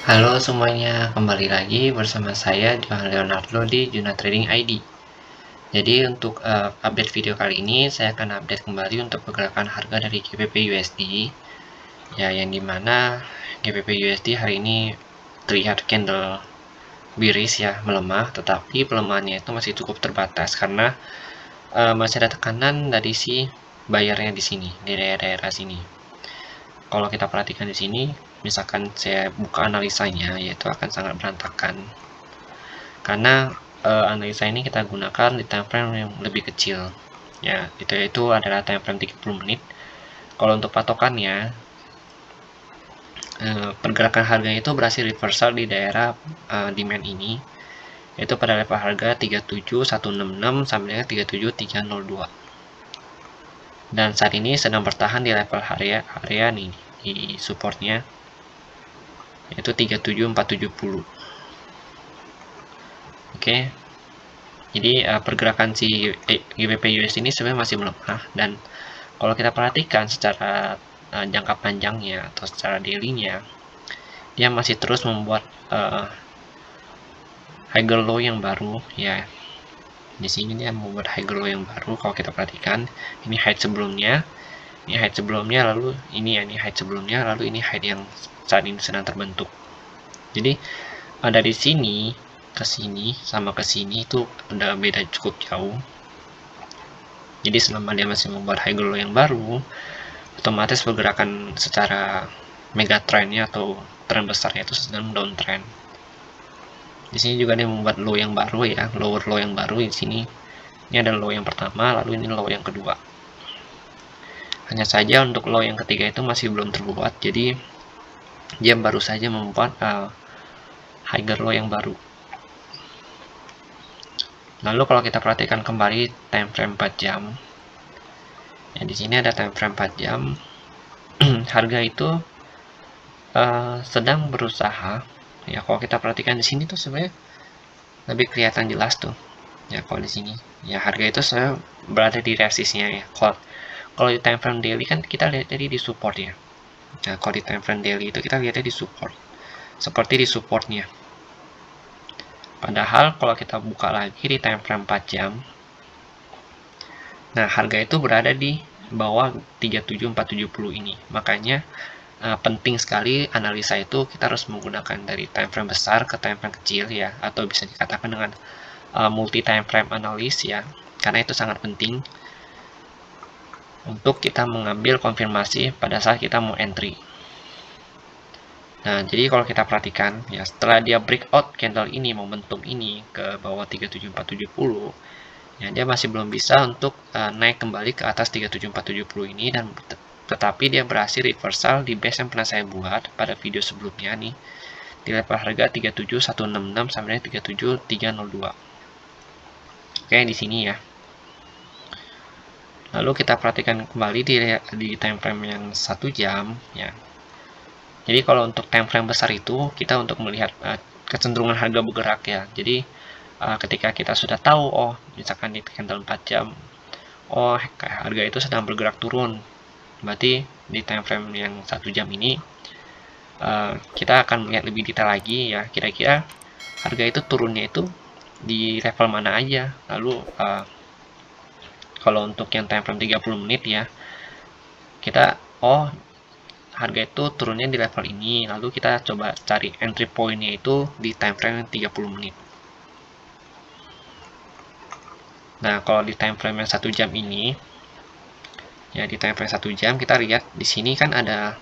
Halo semuanya, kembali lagi bersama saya Johan Leonardo di Juna Trading ID. Jadi untuk update video kali ini saya akan update kembali untuk pergerakan harga dari GBP USD. Ya, yang dimana GBP USD hari ini terlihat candle bearish ya, melemah, tetapi pelemahannya itu masih cukup terbatas karena masih ada tekanan dari si bayarnya di sini, di daerah-daerah sini. Kalau kita perhatikan di sini, misalkan saya buka analisanya, yaitu akan sangat berantakan. Karena analisa ini kita gunakan di time frame yang lebih kecil. Ya, itu adalah time frame 30 menit. Kalau untuk patokannya, pergerakan harga itu berhasil reversal di daerah demand ini, yaitu pada level harga 37166 sampai dengan 37302. Dan saat ini sedang bertahan di level area nih, di supportnya, yaitu 37470. Oke, jadi pergerakan si GBP USD ini sebenarnya masih melemah, dan kalau kita perhatikan secara jangka panjangnya atau secara daily-nya, dia masih terus membuat higher low yang baru ya. Di sini dia membuat higher low yang baru. Kalau kita perhatikan, ini height sebelumnya, ini height sebelumnya, lalu ini height sebelumnya, lalu ini height yang saat ini sedang terbentuk. Jadi dari sini ke sini sama ke sini itu udah beda cukup jauh. Jadi selama dia masih membuat higher low yang baru, otomatis pergerakan secara megatrendnya atau tren besarnya itu sedang downtrend. Di sini juga dia membuat low yang baru ya, lower low yang baru di sini. Ini ada low yang pertama, lalu ini low yang kedua. Hanya saja untuk low yang ketiga itu masih belum terbuat, jadi dia baru saja membuat higher low yang baru. Lalu kalau kita perhatikan kembali time frame 4 jam, ya di sini ada time frame 4 jam. Harga itu sedang berusaha ya. Kalau kita perhatikan di sini tuh sebenarnya lebih kelihatan jelas tuh ya. Kalau di sini ya harga itu saya berada di resistnya ya. Kalau di time frame daily kan kita lihat tadi di support ya. Nah, kalau di time frame daily itu kita lihatnya di support, seperti di supportnya. Padahal kalau kita buka lagi di time frame 4 jam, nah harga itu berada di bawah 37470 ini. Makanya penting sekali analisa itu kita harus menggunakan dari time frame besar ke time frame kecil ya, atau bisa dikatakan dengan multi time frame analis ya, karena itu sangat penting untuk kita mengambil konfirmasi pada saat kita mau entry. Nah, jadi kalau kita perhatikan ya, setelah dia breakout candle ini, momentum ini ke bawah 37470, ya dia masih belum bisa untuk naik kembali ke atas 37470 ini, dan tetapi dia berhasil reversal di base yang pernah saya buat pada video sebelumnya nih, di level harga 37166 sampai 37302. Oke, di sini ya. Lalu kita perhatikan kembali di time frame yang 1 jam ya. Jadi kalau untuk time frame besar itu kita untuk melihat kecenderungan harga bergerak ya. Jadi ketika kita sudah tahu, oh misalkan di candle 4 jam, oh harga itu sedang bergerak turun, berarti di time frame yang 1 jam ini kita akan melihat lebih detail lagi ya, kira-kira harga itu turunnya itu di level mana aja. Lalu kalau untuk yang time frame 30 menit ya, kita harga itu turunnya di level ini, lalu kita coba cari entry point-nya itu di time frame 30 menit. Nah, kalau di time frame yang 1 jam ini, ya di time frame 1 jam kita lihat di sini kan ada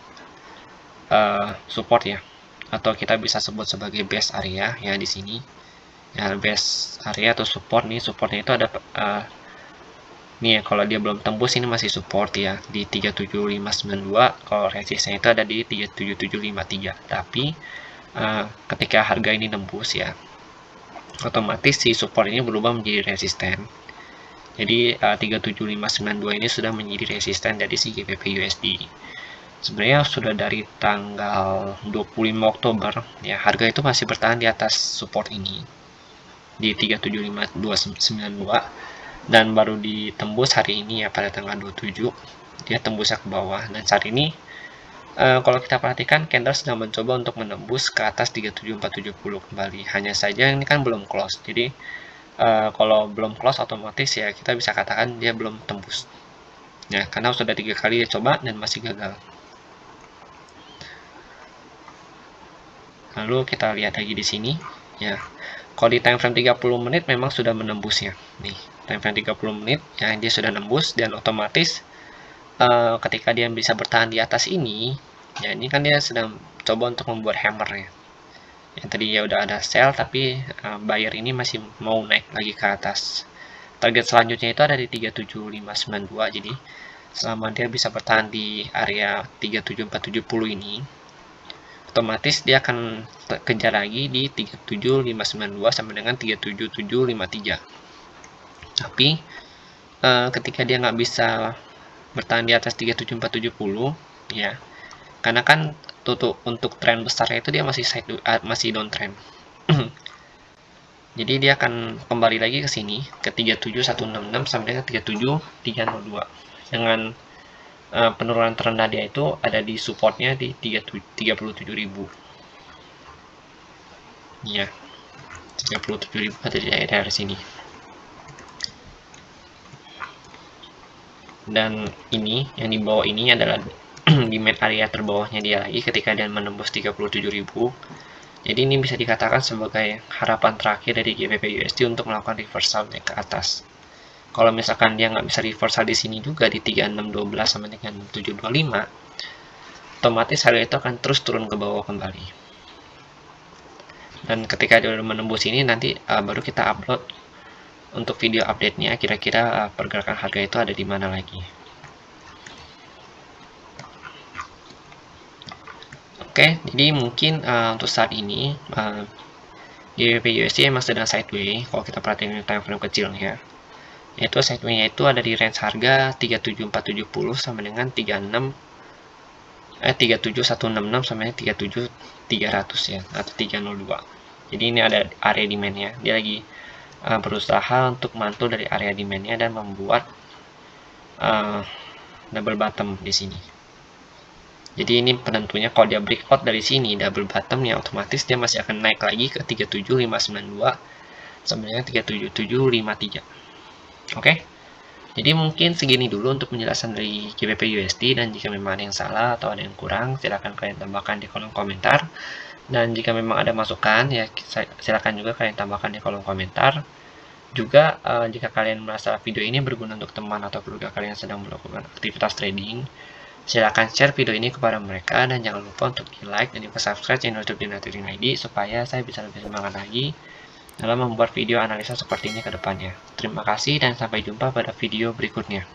support ya, atau kita bisa sebut sebagai base area ya di sini. Ya, base area atau support nih, supportnya itu ada nih ya, kalau dia belum tembus ini masih support ya di 37592, kalau resistnya itu ada di 37753. Tapi ketika harga ini nembus ya, otomatis si support ini berubah menjadi resisten. Jadi 37592 ini sudah menjadi resisten dari si GBP USD. Sebenarnya sudah dari tanggal 25 Oktober ya, harga itu masih bertahan di atas support ini di 37592, dan baru ditembus hari ini ya pada tanggal 27 dia tembusnya ke bawah, dan saat ini Kalau kita perhatikan, candle sedang mencoba untuk menembus ke atas 37470 kembali. Hanya saja ini kan belum close. Jadi kalau belum close otomatis ya kita bisa katakan dia belum tembus. Ya, karena sudah 3 kali dia coba dan masih gagal. Lalu kita lihat lagi di sini, ya. Kalau di time frame 30 menit memang sudah menembusnya. Nih, time frame 30 menit ya dia sudah nembus dan otomatis ketika dia bisa bertahan di atas ini, ya ini kan dia sedang coba untuk membuat hammer ya. Yang tadi ya udah ada sell tapi buyer ini masih mau naik lagi ke atas. Target selanjutnya itu ada di 37592. Jadi selama dia bisa bertahan di area 37470 ini, otomatis dia akan kejar lagi di 37592 sampai dengan 37753. Tapi ketika dia nggak bisa bertahan di atas 37470 ya, karena kan untuk tren besarnya itu dia masih downtrend. Jadi dia akan kembali lagi ke sini ke 37166 sampai dengan 37302 dengan penurunan terendah dia itu ada di supportnya di 37.000 ya, 37.000 ada di daerah sini. Dan ini yang di bawah ini adalah demand area terbawahnya dia lagi ketika dia menembus 37.000. Jadi ini bisa dikatakan sebagai harapan terakhir dari GBP USD untuk melakukan reversal naik ke atas. Kalau misalkan dia nggak bisa reversal di sini juga di 3612 sampai dengan 3725, otomatis harga itu akan terus turun ke bawah kembali. Dan ketika dia menembus ini nanti baru kita upload untuk video update-nya kira-kira pergerakan harga itu ada di mana lagi. Oke, jadi mungkin untuk saat ini GBP USD emang sedang sideways kalau kita perhatiin time frame kecilnya. Yaitu sideways-nya itu ada di range harga 37470 sama dengan 37166 sampai 37300 ya, atau 302. Jadi ini ada area demand-nya. Dia lagi berusaha untuk mantul dari area demand-nya dan membuat double bottom di sini. Jadi ini penentunya kalau dia breakout dari sini double bottom ya otomatis dia masih akan naik lagi ke 37592 sampai dengan 37753. Oke. Jadi mungkin segini dulu untuk penjelasan dari GBP USD, dan jika memang ada yang salah atau ada yang kurang silahkan kalian tambahkan di kolom komentar. Dan jika memang ada masukan ya silahkan juga kalian tambahkan di kolom komentar. Juga jika kalian merasa video ini berguna untuk teman atau keluarga kalian yang sedang melakukan aktivitas trading, silakan share video ini kepada mereka, dan jangan lupa untuk di like dan juga subscribe channel YouTube Dina Trading ID supaya saya bisa lebih semangat lagi dalam membuat video analisa seperti ini ke depannya. Terima kasih dan sampai jumpa pada video berikutnya.